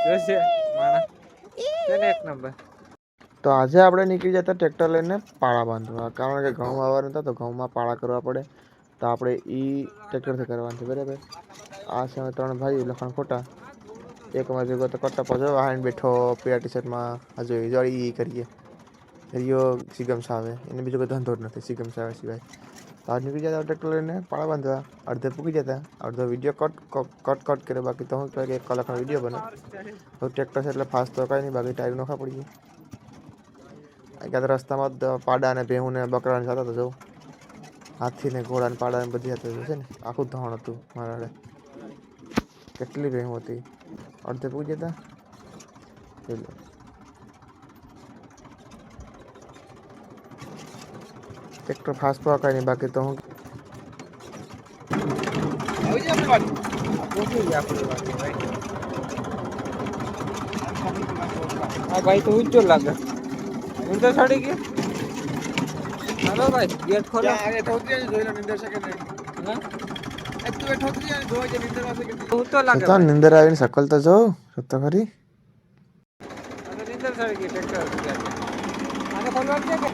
જોશે માણા તેને એક નંબર. તો આજે આપણે નીકળી જતા ટ્રેક્ટર લઈને પાળા બાંધવા, કારણ કે ઘઉં વાવવાના હતા તો ઘઉંમાં પાળા કરવા પડે. તો આપણે ટ્રેક્ટરથી કરવાનું છે, બરાબર. આ છે 3 ભાઈ લખણ ખોટા. એક માં ભેગો તો કટ્ટો પજો વાહન બેઠો પીળા ટી-શર્ટમાં. હજુ જોડી કરીએ રિયો સિગમ સાવે એને બીજો કોઈ ધંધો જ નથી સિગમ સાવે સિવાય. તો આજ નીકળી જતા ટ્રેક્ટર લઈને પાળા બાંધવા. અડધે પૂકી જતા, અડધો વિડીયો કટ કરે. બાકી તો હું કહે કે 1 કલાકનો વિડીયો બને. તો ટ્રેક્ટર છે એટલે ફાસ્ટ તો કાંઈ નહીં, બાકી ટાયર નોખા પડી જાય. ક્યાં રસ્તામાં પાડા અને ભેહું ને બકરાને જતા તો જવું. હાથી ને ઘોડા ને પાડા ને બધી હતા છે ને, આખું ધણ હતું મારા. કેટલી ભેહું હતી. અડધે પૂકી જતા. ટ્રેક્ટર ફાસ્ટ પવા કાંઈ નહીં, બાકી તો હું આ ભાઈ તો ઊંચો લાગે. ઊંચો ચડી ગયો. હાલો ભાઈ ગેટ ખોલો. નિંદર આવીને શકલ તો જો તો ખરી. નિંદર ચડી ગઈ ટ્રેક્ટર. આને ખોલવા છે કે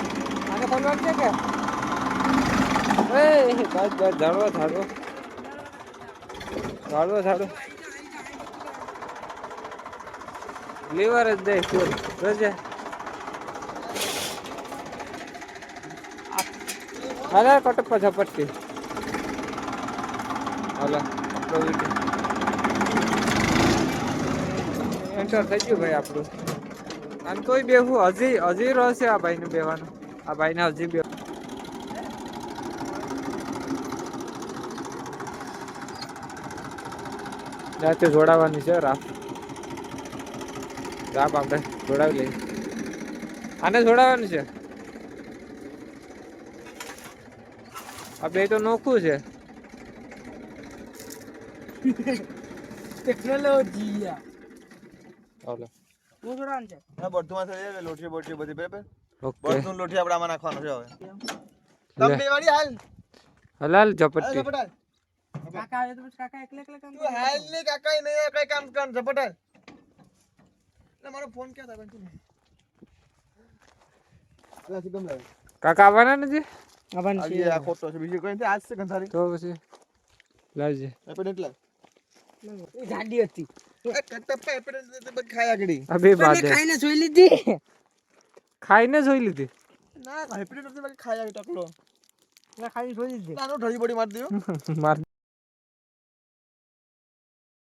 આને ખોલવા છે કે એ બસ ઝાડવો લીવર જ દે ફૂલ રોજે. હાલે કટપ્પા ઝપટતી. હાલો આપણો વિડીયો એન્ટર થઈ ગયું ભાઈ આપણું. આમ તોય બેહું હજી રહેશે આ ભાઈને બેવાનું. આ ભાઈને હજી બે જાતે જોડાવાની છે રાફ આપણે જોડાવી લઈએ. આને જોડાવાનું છે. આ બે તો નોખું છે. ટેકનોલોજી ચાલો હું જોડાન છે. હા બધું માં થઈ લોઠી બોઠી બધી બરાબર. ઓકે બધું લોઠી આપણે આમાં નાખવાનું છે હવે. તમ બે વાળી હાલ હલાલ ઝપટી. કાકા આવે તો કાકા એકલે કામ તું હાલ ની કાકા નહીં કઈ કામ કર ઝપટાલ. એટલે મારો ફોન ક્યાં था તું આ સિગમ લાવ. કાકા આવવાના નથી. આવન છે આ ખોટો છે બીજું કોઈ નથી. આજ છે ગંધારી તો પછી લાવજે. એપડેટ લાવ. એ જાડી હતી. કટપ્પા એપડેટ બધ ખાયા ગડી. અબે બાદ ખાઈને જોઈ લીધી. ખાઈને જોઈ લીધી. ના એપડેટ નથી બાકી ખાયા ટકલો. ના ખાઈને જોઈ લીધી. નાનો ઢળી બડી માર દયો. માર